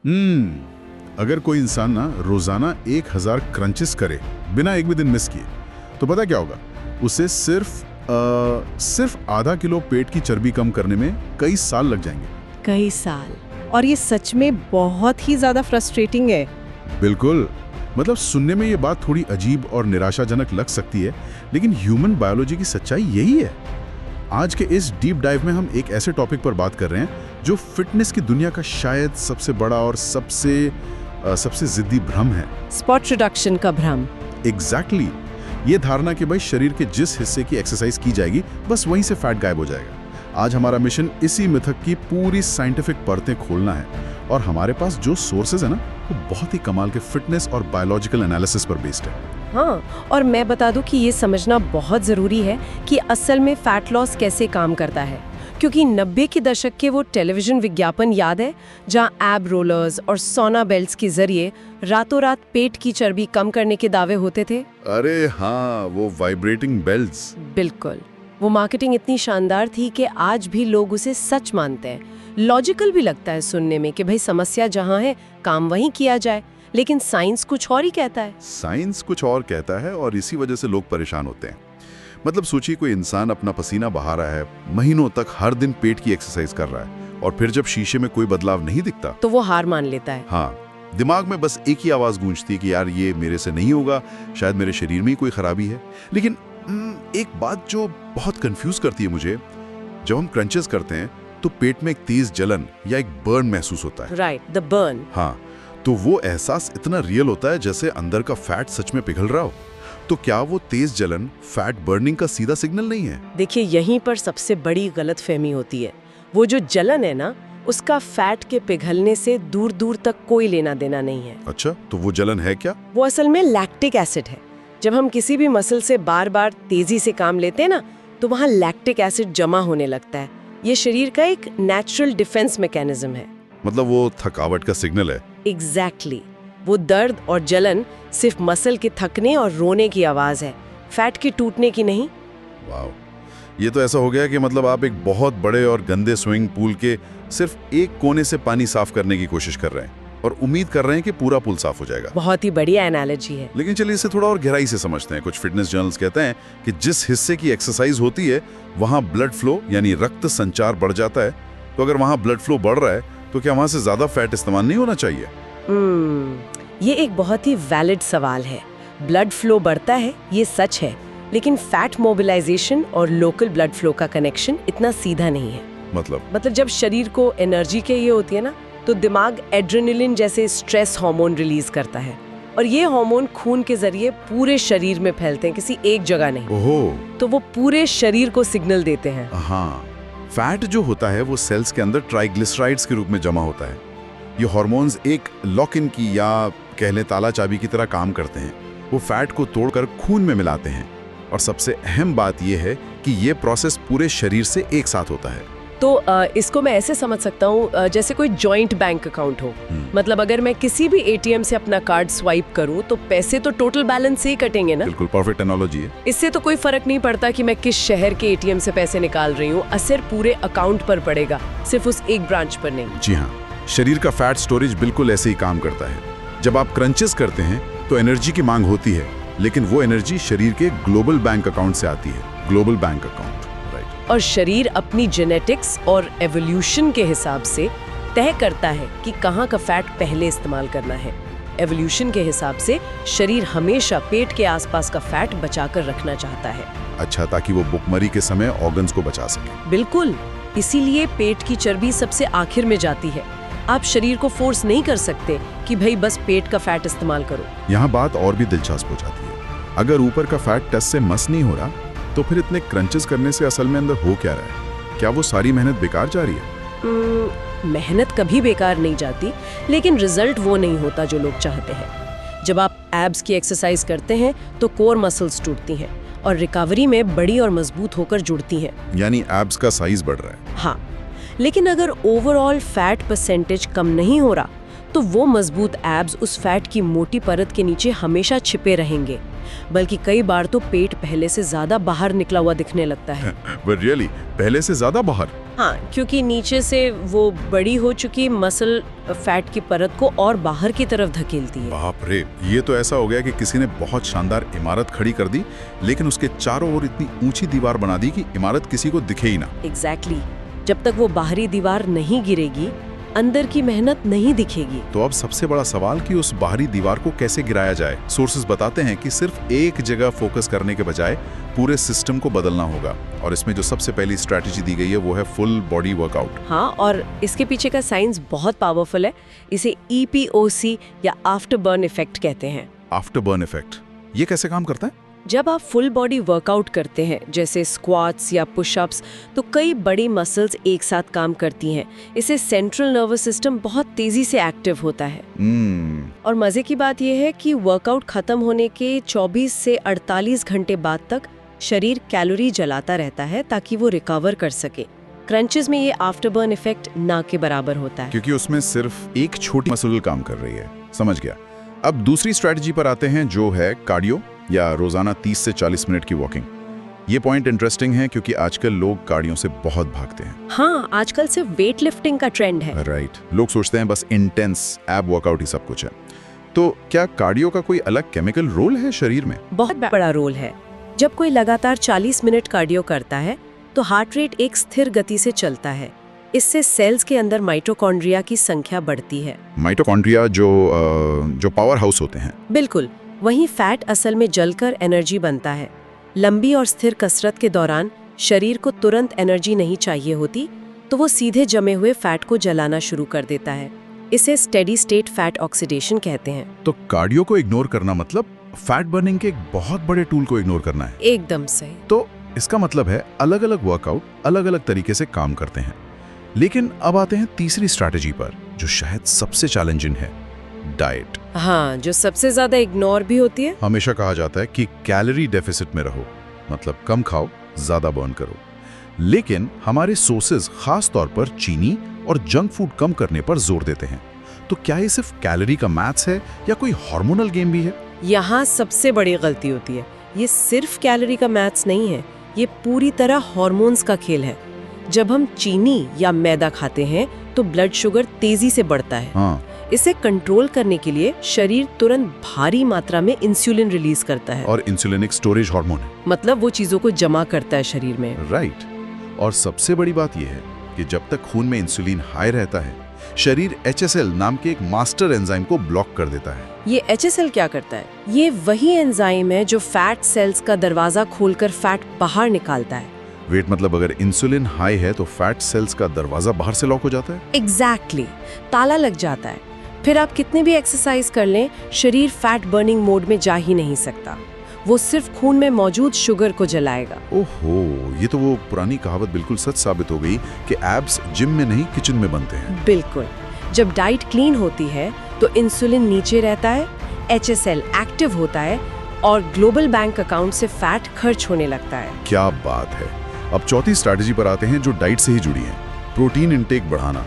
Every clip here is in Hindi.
अगर कोई इंसान ना रोजाना 1000 क्रंचेस करे बिना एक भी दिन मिस किए, तो पता क्या होगा? उसे सिर्फ आधा किलो पेट की चर्बी कम करने में कई साल लग जाएंगे। कई साल? और ये सच में बहुत ही ज्यादा फ्रस्ट्रेटिंग है। बिल्कुल, मतलब सुनने में ये बात थोड़ी अजीब और निराशाजनक लग सकती है, लेकिन ह्यूमन बायोलॉजी की सच्चाई यही है। आज के इस डीप डाइव में हम एक ऐसे टॉपिक पर बात कर रहे हैं जो फिटनेस की दुनिया का शायद सबसे बड़ा और सबसे जिद्दी भ्रम है। स्पॉट रिडक्शन का भ्रम। एग्जैक्टली। ये धारणा कि भाई शरीर के जिस हिस्से की एक्सरसाइज की जाएगी बस वहीं से फैट गायब हो जाएगा। आज हमारा मिशन इसी मिथक की पूरी साइंटिफिक परतें खोलना है, और हमारे पास जो सोर्सेज है ना, वो बहुत ही कमाल के फिटनेस और बायोलॉजिकल एनालिसिस पर बेस्ड है। हाँ, और मैं बता दूं कि ये समझना बहुत ज़रूरी है कि असल में फैट लॉस कैसे काम करता है, क्योंकि 90 के दशक के वो टेलीविज़न विज्ञापन याद है जहां एब रोलर्स और सोना बेल्ट्स के जरिए रातों रात पेट की चर्बी कम करने के दावे होते थे। अरे हाँ, वो वाइब्रेटिंग बेल्ट्स। बिल्कुल, वो मार्केटिंग इतनी शानदार थी कि आज भी लोग उसे सच मानते हैं। लॉजिकल भी लगता है सुनने में कि भाई समस्या जहां है काम वहीं किया जाए, लेकिन साइंस कुछ और ही कहता है। साइंस कुछ और कहता है, और इसी वजह से लोग परेशान होते हैं। मतलब सोचिए, कोई इंसान अपना पसीना बहा रहा है, महीनों तक हर दिन पेट की एक्सरसाइज कर रहा है, और फिर जब शीशे में कोई बदलाव नहीं दिखता तो वो हार मान लेता है। हाँ, दिमाग में बस एक ही आवाज गूंजती है कि यार ये मेरे से नहीं होगा, शायद मेरे शरीर में ही कोई खराबी है। लेकिन एक बात जो बहुत कंफ्यूज करती है मुझे, जब हम क्रंचेस करते हैं तो पेट में एक तेज जलन या एक बर्न महसूस होता है। Right, the burn. हाँ, तो वो एहसास इतना रियल होता है जैसे अंदर का फैट सच में पिघल रहा हो। तो क्या वो तेज जलन फैट बर्निंग का सीधा सिग्नल नहीं है? देखिए, यहीं पर सबसे बड़ी गलतफहमी होती है। वो जो जलन है ना, उसका फैट के पिघलने से दूर दूर तक कोई लेना देना नहीं है। अच्छा, तो वो जलन है क्या? वो असल में लैक्टिक एसिड है। जब हम किसी भी मसल से बार बार तेजी से काम लेते हैं ना, तो वहाँ लैक्टिक एसिड जमा होने लगता है। ये शरीर का एक नेचुरल डिफेंस मैकेनिज्म है। मतलब वो थकावट का सिग्नल है। एग्जैक्टली। वो दर्द और जलन सिर्फ मसल के थकने और रोने की आवाज है, फैट के टूटने की नहीं। वाह, ये तो ऐसा हो गया कि मतलब आप एक बहुत बड़े और गंदे स्विमिंग पूल के सिर्फ एक कोने से पानी साफ करने की कोशिश कर रहे हैं और उम्मीद कर रहे हैं कि पूरा पूल साफ हो जाएगा। बहुत ही बढ़िया एनालॉजी है। लेकिन चलिए इसे थोड़ा और गहराई से समझते हैं। कुछ फिटनेस जर्नल्स कहते हैं कि जिस हिस्से की एक्सरसाइज होती है वहां ब्लड फ्लो यानी रक्त संचार बढ़ जाता है। तो अगर वहां ब्लड फ्लो बढ़ रहा है तो क्या वहां से ज्यादा फैट इस्तेमाल नहीं होना चाहिए? ये एक बहुत ही वैलिड सवाल है। ब्लड फ्लो बढ़ता है, ये सच है, लेकिन फैट मोबिलाइजेशन और लोकल ब्लड फ्लो का कनेक्शन इतना सीधा नहीं है। मतलब जब शरीर को एनर्जी चाहिए होती है ना, तो दिमाग एड्रेनलिन जैसे स्ट्रेस हार्मोन रिलीज करता है, और ये हार्मोन खून के जरिए पूरे शरीर में फैलते हैं, किसी एक जगह नहीं। ओहो। तो वो पूरे शरीर को सिग्नल देते हैं। हाँ, फैट जो होता है वो सेल्स के अंदर ट्राइग्लिसराइड्स के रूप में जमा होता है। ये हार्मोन्स एक लॉक इन की या कह लें ताला चाबी की तरह काम करते हैं। वो फैट को तोड़कर खून में मिलाते हैं, और सबसे अहम बात यह है कि ये प्रोसेस पूरे शरीर से एक साथ होता है। तो इसको मैं ऐसे समझ सकता हूँ जैसे कोई जॉइंट बैंक अकाउंट हो। मतलब अगर मैं किसी भी एटीएम से अपना कार्ड स्वाइप करूँ तो पैसे तो टोटल बैलेंस से ही कटेंगे ना। बिल्कुल परफेक्ट एनालॉजी है। इससे तो कोई फर्क नहीं पड़ता कि मैं किस शहर के एटीएम से पैसे निकाल रही हूँ, असर पूरे अकाउंट पर पड़ेगा, सिर्फ उस एक ब्रांच पर नहीं। जी हाँ, शरीर का फैट स्टोरेज बिल्कुल ऐसे ही काम करता है। जब आप क्रंचेस करते हैं तो एनर्जी की मांग होती है, लेकिन वो एनर्जी शरीर के ग्लोबल बैंक अकाउंट से आती है। Global bank account, right. और शरीर अपनी जेनेटिक्स और एवोल्यूशन के हिसाब से तय करता है कि कहाँ का फैट पहले इस्तेमाल करना है। एवोल्यूशन के हिसाब से शरीर हमेशा पेट के आसपास का फैट बचाकर रखना चाहता है। अच्छा, ताकि वो भुखमरी के समय ऑर्गन्स को बचा सके। बिल्कुल, इसीलिए पेट की चर्बी सबसे आखिर में जाती है। आप शरीर को फोर्स नहीं कर सकते कि भाई बस पेट का फैट इस्तेमाल करो। यहाँ बात और भी दिलचस्प हो जाती है। अगर ऊपर का फैट टस से मस नहीं हो रहा, तो फिर इतने क्रंचेस करने से असल में अंदर हो क्या रहा है? क्या वो सारी मेहनत बेकार जा रही है? मेहनत कभी बेकार नहीं जाती, लेकिन रिजल्ट वो नहीं होता जो लोग चाहते हैं। जब आप एब्स की एक्सरसाइज करते हैं तो कोर मसल्स टूटती हैं और रिकवरी में बड़ी और मजबूत होकर जुड़ती हैं। यानी एब्स का साइज बढ़ रहा है। हाँ, लेकिन अगर ओवरऑल फैट परसेंटेज कम नहीं हो रहा, तो वो मजबूत एब्स उस फैट की मोटी परत के नीचे हमेशा छिपे रहेंगे। बल्कि कई बार तो पेट पहले से ज्यादा बाहर निकला हुआ दिखने लगता है। But really, पहले से ज्यादा बाहर? हाँ, क्योंकि नीचे से वो बड़ी हो चुकी मसल फैट की परत को और बाहर की तरफ धकेलती है। बाप रे, ये तो ऐसा हो गया कि किसी ने बहुत शानदार इमारत खड़ी कर दी, लेकिन उसके चारों ओर इतनी ऊंची दीवार बना दी कि इमारत किसी को दिखे ही ना। एग्जैक्टली। जब तक वो बाहरी दीवार नहीं गिरेगी, अंदर की मेहनत नहीं दिखेगी। तो अब सबसे बड़ा सवाल कि उस बाहरी दीवार को कैसे गिराया जाए। सोर्सेज बताते हैं कि सिर्फ एक जगह फोकस करने के बजाय पूरे सिस्टम को बदलना होगा, और इसमें जो सबसे पहली स्ट्रैटेजी दी गई है वो है फुल बॉडी वर्कआउट। हाँ, और इसके पीछे का साइंस बहुत पावरफुल है। इसे EPOC या आफ्टर बर्न इफेक्ट कहते हैं। आफ्टर बर्न इफेक्ट, ये कैसे काम करता है? जब आप फुल बॉडी वर्कआउट करते हैं, जैसे स्क्वाट्स या पुशअप्स, तो कई बड़ी मसल्स एक साथ काम करती हैं। इससे सेंट्रल नर्वस सिस्टम बहुत तेजी से एक्टिव होता है। और मजे की बात यह है कि वर्कआउट खत्म होने के 24 से 48 घंटे बाद तक शरीर कैलोरी जलाता रहता है ताकि वो रिकवर कर सके। क्रंचेस में ये आफ्टर बर्न इफेक्ट ना के बराबर होता है, क्योंकि उसमें सिर्फ एक छोटी मसल काम कर रही है। समझ गया। अब दूसरी स्ट्रैटेजी पर आते हैं, जो है कार्डियो या रोजाना 30 से 40 मिनट की वॉकिंग। ये पॉइंट इंटरेस्टिंग है क्योंकि आजकल लोग कार्डियो से बहुत भागते हैं। हाँ, आजकल सिर्फ वेट लिफ्टिंग का ट्रेंड है। राइट। लोग सोचते हैं बस इंटेंस एब वर्कआउट ही सब कुछ है। तो क्या कार्डियो का कोई अलग केमिकल रोल है शरीर में? बहुत बड़ा रोल है। जब कोई लगातार 40 मिनट कार्डियो करता है तो हार्ट रेट एक स्थिर गति से चलता है। इससे सेल्स के अंदर माइटोकॉन्ड्रिया की संख्या बढ़ती है। माइटोकॉन्ड्रिया जो पावर हाउस होते हैं। बिल्कुल। वहीं फैट असल में जलकर एनर्जी बनता है। लंबी और स्थिर कसरत के दौरान शरीर को तुरंत एनर्जी नहीं चाहिए होती, तो वो सीधे जमे हुए फैट को जलाना शुरू कर देता है। इसे स्टेडी स्टेट फैट ऑक्सीडेशन कहते हैं। तो कार्डियो को इग्नोर करना मतलब फैट बर्निंग के एक बहुत बड़े टूल को इग्नोर करना है। एकदम सही। तो इसका मतलब है अलग अलग वर्कआउट अलग अलग तरीके से काम करते हैं। लेकिन अब आते हैं तीसरी स्ट्रैटेजी पर, जो शायद सबसे चैलेंजिंग है, डाइट। हाँ, जो सबसे ज्यादा इग्नोर भी होती है। हमेशा कहा जाता है कि कैलोरी डेफिसिट में रहो, मतलब कम खाओ, ज्यादा बर्न करो। लेकिन हमारे सोर्सेज खास तौर पर चीनी और जंक फूड कम करने पर जोर देते हैं। तो क्या ये सिर्फ कैलोरी का मैथ्स है या कोई हार्मोनल गेम भी है? यहाँ सबसे बड़ी गलती होती है। ये सिर्फ कैलोरी का मैथ्स नहीं है, ये पूरी तरह हार्मोन्स का खेल है। जब हम चीनी या मैदा खाते हैं तो ब्लड शुगर तेजी से बढ़ता है। हाँ। इसे कंट्रोल करने के लिए शरीर तुरंत भारी मात्रा में इंसुलिन रिलीज करता है। और इंसुलिन एक स्टोरेज हार्मोन है, मतलब वो चीजों को जमा करता है शरीर में। राइट। और सबसे बड़ी बात यह है कि जब तक खून में इंसुलिन हाई रहता है, शरीर HSL नाम के एक मास्टर एंजाइम को ब्लॉक कर देता है। ये HSL क्या करता है? ये वही एंजाइम है जो फैट सेल्स का दरवाजा खोलकर फैट बाहर निकालता है। वेट, मतलब अगर इंसुलिन हाई है तो फैट सेल्स का दरवाजा बाहर से लॉक हो जाता है? एग्जैक्टली। ताला लग जाता है। फिर आप कितनी भी एक्सरसाइज कर लें, शरीर फैट बर्निंग मोड में जा ही नहीं सकता। वो सिर्फ खून में मौजूद शुगर को जलाएगा। ओहो, ये तो वो पुरानी कहावत बिल्कुल सच साबित हो गई कि एब्स जिम में नहीं किचन में बनते हैं। बिल्कुल। जब डाइट क्लीन होती है तो इंसुलिन नीचे रहता है, HSL एक्टिव होता है और ग्लोबल बैंक अकाउंट से फैट खर्च होने लगता है। क्या बात है। अब चौथी स्ट्रैटेजी पर आते हैं, जो डाइट से ही जुड़ी है, प्रोटीन इंटेक बढ़ाना।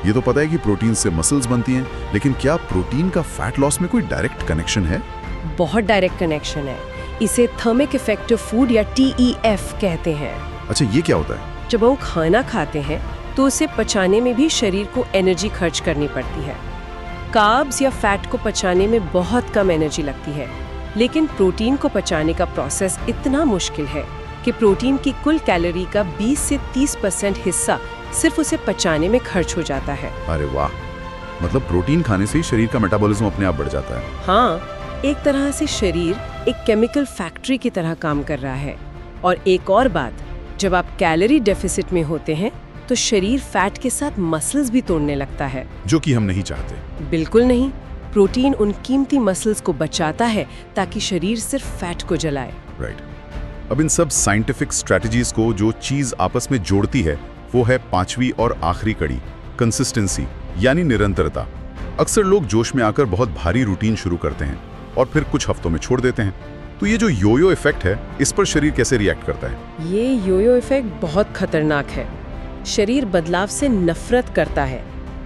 ये तो पता है कि प्रोटीन से मसल्स बनती हैं, लेकिन क्या प्रोटीन का फैट लॉस में कोई डायरेक्ट कनेक्शन है? बहुत डायरेक्ट कनेक्शन है। इसे थर्मिक इफेक्टिव फूड या TEF कहते हैं। अच्छा, ये क्या होता है? जब हम खाना खाते हैं तो उसे पचाने में भी शरीर को एनर्जी खर्च करनी पड़ती है। कार्ब्स या फैट को पचाने में बहुत कम एनर्जी लगती है, लेकिन प्रोटीन को पचाने का प्रोसेस इतना मुश्किल है कि प्रोटीन की कुल कैलोरी का 20 से 30% हिस्सा सिर्फ उसे पचाने में खर्च हो जाता है। अरे वाह, मतलब प्रोटीन खाने से ही शरीर का मेटाबॉलिज्म अपने आप बढ़ जाता है। हाँ, एक तरह से शरीर एक केमिकल फैक्ट्री की तरह काम कर रहा है। और एक और बात, जब आप कैलोरी डेफिसिट में होते हैं तो शरीर फैट के साथ मसल्स भी तोड़ने लगता है, जो कि हम नहीं चाहते। बिल्कुल नहीं। प्रोटीन उन कीमती मसल्स को बचाता है ताकि शरीर सिर्फ फैट को जलाए। राइट। अब इन सब साइंटिफिक स्ट्रैटेजीज को जो चीज आपस में जोड़ती है वो है पांचवी और आखिरी कड़ी, कंसिस्टेंसी यानी निरंतरता। अक्सर लोग जोश में आकर बहुत भारी रूटीन शुरू करते हैं और फिर कुछ हफ्तों में छोड़ देते हैं। तो ये जो योयो इफेक्ट है, इस पर शरीर कैसे रिएक्ट करता है? ये योयो इफेक्ट बहुत खतरनाक है। शरीर बदलाव से नफरत करता है।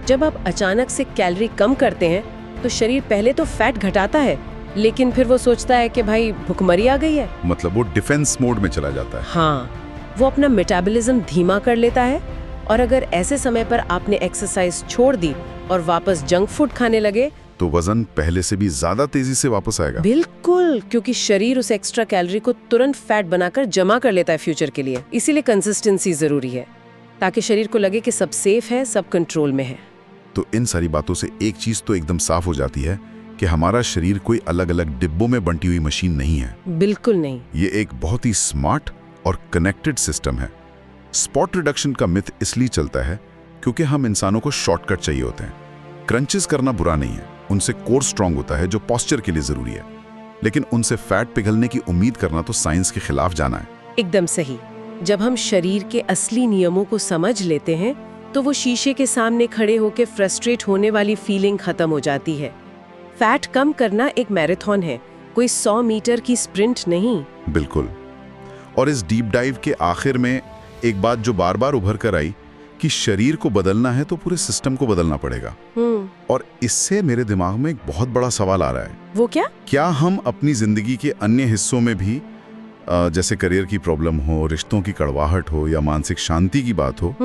जब आप अचानक से कैलोरी कम करते हैं तो शरीर पहले तो फैट घटाता है, लेकिन फिर वो सोचता है कि भाई भुखमरी आ गई है। मतलब वो डिफेंस मोड में चला जाता है। हाँ, वो अपना मेटाबॉलिज्म धीमा कर लेता है और अगर ऐसे समय पर आपने एक्सरसाइज छोड़ दी और वापस जंक फूड खाने लगे तो वजन पहले से भी ज्यादा तेजी से वापस आएगा। बिल्कुल, क्योंकि शरीर उस एक्स्ट्रा कैलोरी को तुरंत फैट बनाकर जमा कर लेता है फ्यूचर के लिए। इसीलिए कंसिस्टेंसी जरूरी है, ताकि शरीर को लगे कि सब सेफ है, सब कंट्रोल में है। तो इन सारी बातों से एक चीज तो एकदम साफ हो जाती है कि हमारा शरीर कोई अलग अलग डिब्बों में बंटी हुई मशीन नहीं है। बिल्कुल नहीं। ये एक बहुत ही स्मार्ट और कनेक्टेड सिस्टम है। स्पॉट रिडक्शन का मिथ इसलिए चलता है क्योंकि हम इंसानों को शॉर्टकट चाहिए होते हैं। क्रंचेस करना बुरा नहीं है, उनसे कोर स्ट्रांग होता है जो पोस्चर के लिए जरूरी है, लेकिन उनसे फैट पिघलने की उम्मीद करना तो साइंस के खिलाफ जाना है। एकदम सही। जब हम शरीर के असली नियमों को समझ लेते हैं तो वो शीशे के सामने खड़े होकर फ्रस्ट्रेट होने वाली फीलिंग खत्म हो जाती है। फैट कम करना एक मैराथन है, कोई 100 मीटर की स्प्रिंट नहीं। बिल्कुल। और इस डीप डाइव के आखिर में एक बात जो बार बार उभर कर आई कि शरीर को बदलना है तो पूरे सिस्टम को बदलना पड़ेगा। और इससे मेरे दिमाग में एक बहुत बड़ा सवाल आ रहा है। वो क्या? क्या हम अपनी जिंदगी के अन्य हिस्सों में भी जैसे करियर की प्रॉब्लम हो, रिश्तों की कड़वाहट हो या मानसिक शांति की बात हो,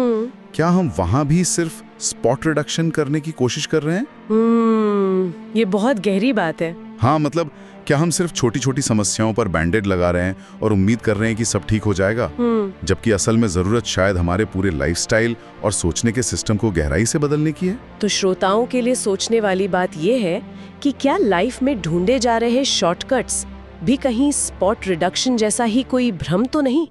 क्या हम वहां भी सिर्फ स्पॉट रिडक्शन करने की कोशिश कर रहे हैं? ये बहुत गहरी बात है। हाँ, मतलब क्या हम सिर्फ छोटी छोटी समस्याओं पर बैंडेड लगा रहे हैं और उम्मीद कर रहे हैं कि सब ठीक हो जाएगा, जबकि असल में जरूरत शायद हमारे पूरे लाइफस्टाइल और सोचने के सिस्टम को गहराई से बदलने की है? तो श्रोताओं के लिए सोचने वाली बात यह है कि क्या लाइफ में ढूंढे जा रहे शॉर्टकट्स भी कहीं स्पॉट रिडक्शन जैसा ही कोई भ्रम तो नहीं?